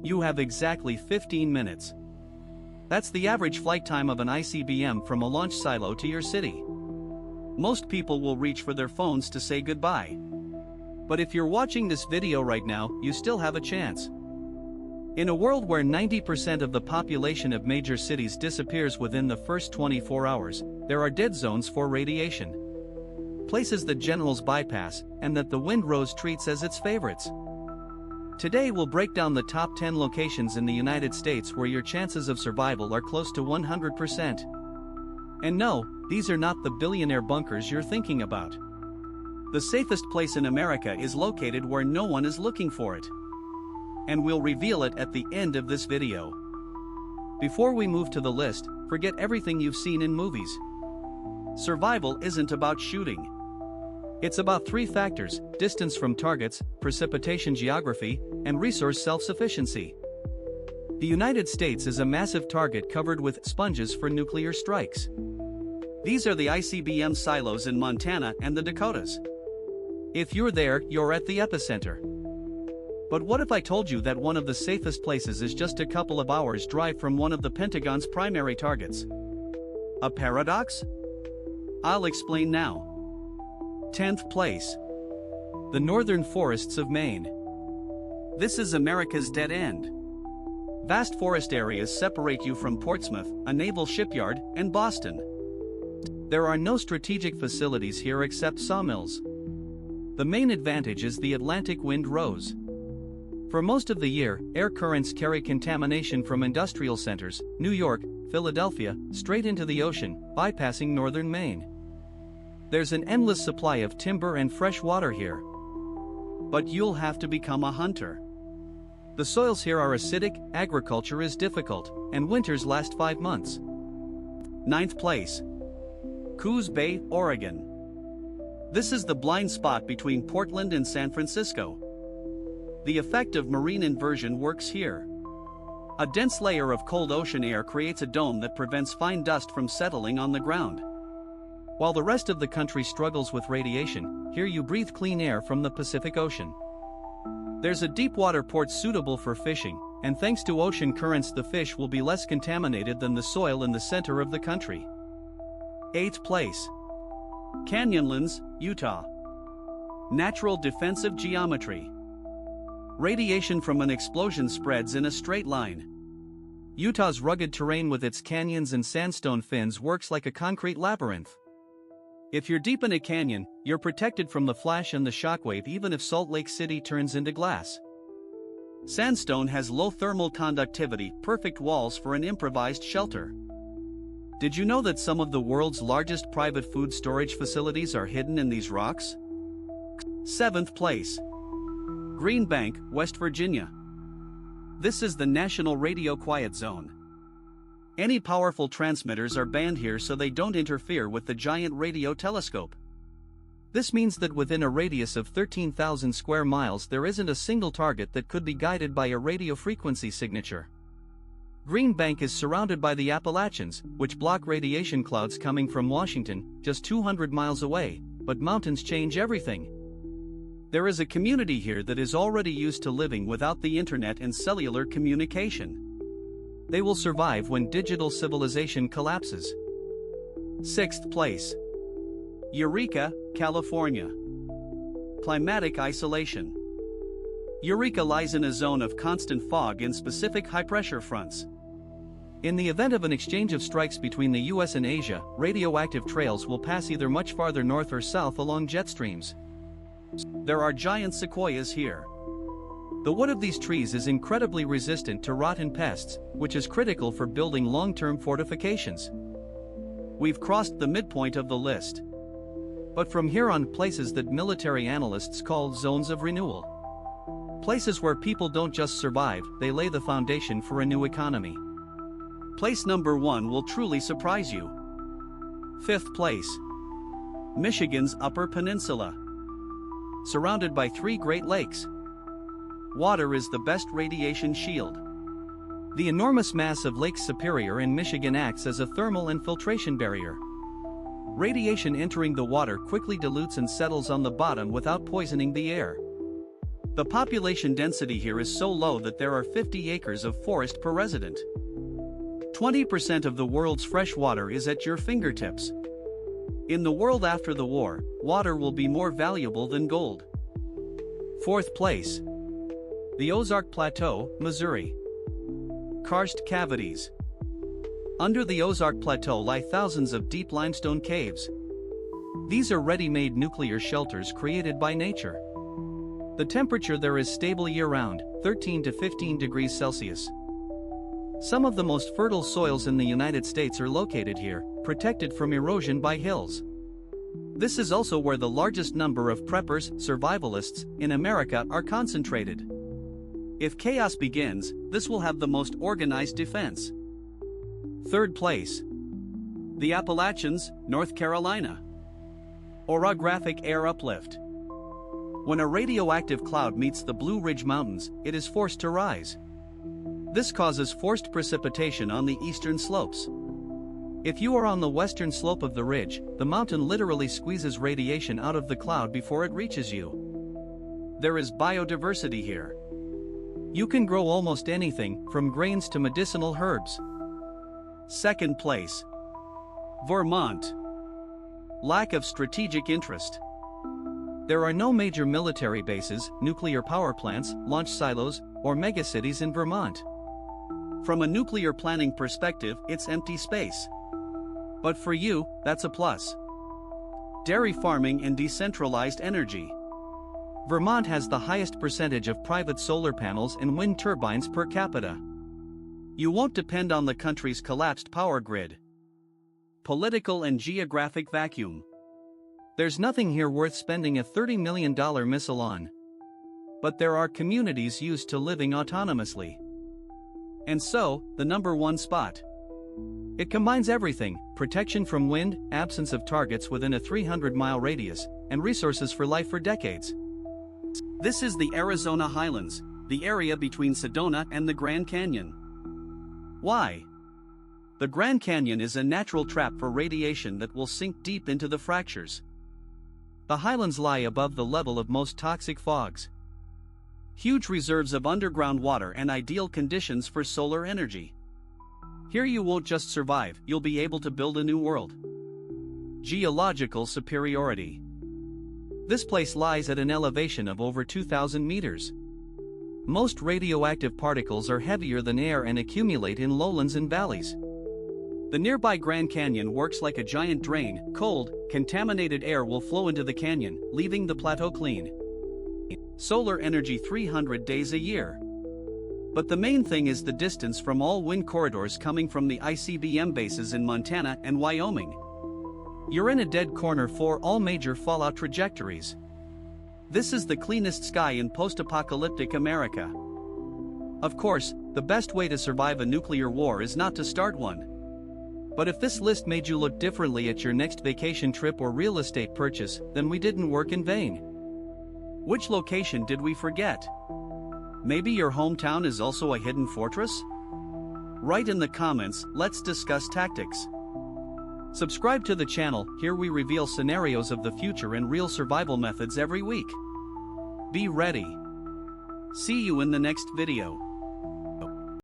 You have exactly 15 minutes. That's the average flight time of an ICBM from a launch silo to your city. Most people will reach for their phones to say goodbye. But if you're watching this video right now, you still have a chance. In a world where 90% of the population of major cities disappears within the first 24 hours, there are dead zones for radiation. Places that generals bypass, and that the windrose treats as its favorites. Today we'll break down the top 10 locations in the United States where your chances of survival are close to 100%. And no, these are not the billionaire bunkers you're thinking about. The safest place in America is located where no one is looking for it. And we'll reveal it at the end of this video. Before we move to the list, forget everything you've seen in movies. Survival isn't about shooting. It's about three factors: distance from targets, precipitation geography, and resource self-sufficiency. The United States is a massive target covered with sponges for nuclear strikes. These are the ICBM silos in Montana and the Dakotas. If you're there, you're at the epicenter. But what if I told you that one of the safest places is just a couple of hours' drive from one of the Pentagon's primary targets? A paradox? I'll explain now. 10th place. The northern forests of Maine. This is America's dead end. Vast forest areas separate you from Portsmouth, a naval shipyard, and Boston. There are no strategic facilities here except sawmills. The main advantage is the Atlantic wind rose. For most of the year, air currents carry contamination from industrial centers, New York, Philadelphia, straight into the ocean, bypassing northern Maine. There's an endless supply of timber and fresh water here. But you'll have to become a hunter. The soils here are acidic, agriculture is difficult, and winters last 5 months. 9th place. Coos Bay, Oregon. This is the blind spot between Portland and San Francisco. The effect of marine inversion works here. A dense layer of cold ocean air creates a dome that prevents fine dust from settling on the ground. While the rest of the country struggles with radiation, here you breathe clean air from the Pacific Ocean. There's a deep water port suitable for fishing, and thanks to ocean currents the fish will be less contaminated than the soil in the center of the country. 8th place. Canyonlands, Utah. Natural defensive geometry. Radiation from an explosion spreads in a straight line. Utah's rugged terrain with its canyons and sandstone fins works like a concrete labyrinth. If you're deep in a canyon, you're protected from the flash and the shockwave even if Salt Lake City turns into glass. Sandstone has low thermal conductivity, perfect walls for an improvised shelter. Did you know that some of the world's largest private food storage facilities are hidden in these rocks? 7th place. Green Bank, West Virginia. This is the National Radio Quiet Zone. Any powerful transmitters are banned here so they don't interfere with the giant radio telescope. This means that within a radius of 13,000 square miles there isn't a single target that could be guided by a radio frequency signature. Green Bank is surrounded by the Appalachians, which block radiation clouds coming from Washington, just 200 miles away, but mountains change everything. There is a community here that is already used to living without the internet and cellular communication. They will survive when digital civilization collapses. 6th place. Eureka, California. Climatic isolation. Eureka lies in a zone of constant fog and specific high-pressure fronts. In the event of an exchange of strikes between the US and Asia, radioactive trails will pass either much farther north or south along jet streams. There are giant sequoias here. The wood of these trees is incredibly resistant to rot and pests, which is critical for building long-term fortifications. We've crossed the midpoint of the list. But from here on, places that military analysts call zones of renewal. Places where people don't just survive, they lay the foundation for a new economy. Place number 1 will truly surprise you. 5th place. Michigan's Upper Peninsula. Surrounded by 3 Great Lakes. Water is the best radiation shield. The enormous mass of Lake Superior in Michigan acts as a thermal and filtration barrier. Radiation entering the water quickly dilutes and settles on the bottom without poisoning the air. The population density here is so low that there are 50 acres of forest per resident. 20% of the world's fresh water is at your fingertips. In the world after the war, water will be more valuable than gold. 4th place. The Ozark Plateau, Missouri. Karst cavities. Under the Ozark Plateau lie thousands of deep limestone caves. These are ready-made nuclear shelters created by nature. The temperature there is stable year-round, 13 to 15 degrees Celsius. Some of the most fertile soils in the United States are located here, protected from erosion by hills. This is also where the largest number of preppers, survivalists, in America are concentrated. If chaos begins, this will have the most organized defense. 3rd place. The Appalachians, North Carolina. Orographic air uplift. When a radioactive cloud meets the Blue Ridge Mountains, it is forced to rise. This causes forced precipitation on the eastern slopes. If you are on the western slope of the ridge, the mountain literally squeezes radiation out of the cloud before it reaches you. There is biodiversity here. You can grow almost anything, from grains to medicinal herbs. 2nd place. Vermont. Lack of strategic interest. There are no major military bases, nuclear power plants, launch silos, or megacities in Vermont. From a nuclear planning perspective, it's empty space. But for you, that's a plus. Dairy farming and decentralized energy. Vermont has the highest percentage of private solar panels and wind turbines per capita. You won't depend on the country's collapsed power grid. Political and geographic vacuum. There's nothing here worth spending a $30 million missile on. But there are communities used to living autonomously. And so, the number 1 spot. It combines everything: protection from wind, absence of targets within a 300-mile radius, and resources for life for decades. This is the Arizona Highlands, the area between Sedona and the Grand Canyon. Why? The Grand Canyon is a natural trap for radiation that will sink deep into the fractures. The highlands lie above the level of most toxic fogs. Huge reserves of underground water and ideal conditions for solar energy. Here you won't just survive, you'll be able to build a new world. Geological superiority. This place lies at an elevation of over 2,000 meters. Most radioactive particles are heavier than air and accumulate in lowlands and valleys. The nearby Grand Canyon works like a giant drain. Cold, contaminated air will flow into the canyon, leaving the plateau clean. Solar energy 300 days a year. But the main thing is the distance from all wind corridors coming from the ICBM bases in Montana and Wyoming. You're in a dead corner for all major fallout trajectories. This is the cleanest sky in post-apocalyptic America. Of course, the best way to survive a nuclear war is not to start one. But if this list made you look differently at your next vacation trip or real estate purchase, then we didn't work in vain. Which location did we forget? Maybe your hometown is also a hidden fortress? Write in the comments, let's discuss tactics. Subscribe to the channel, here we reveal scenarios of the future and real survival methods every week. Be ready. See you in the next video.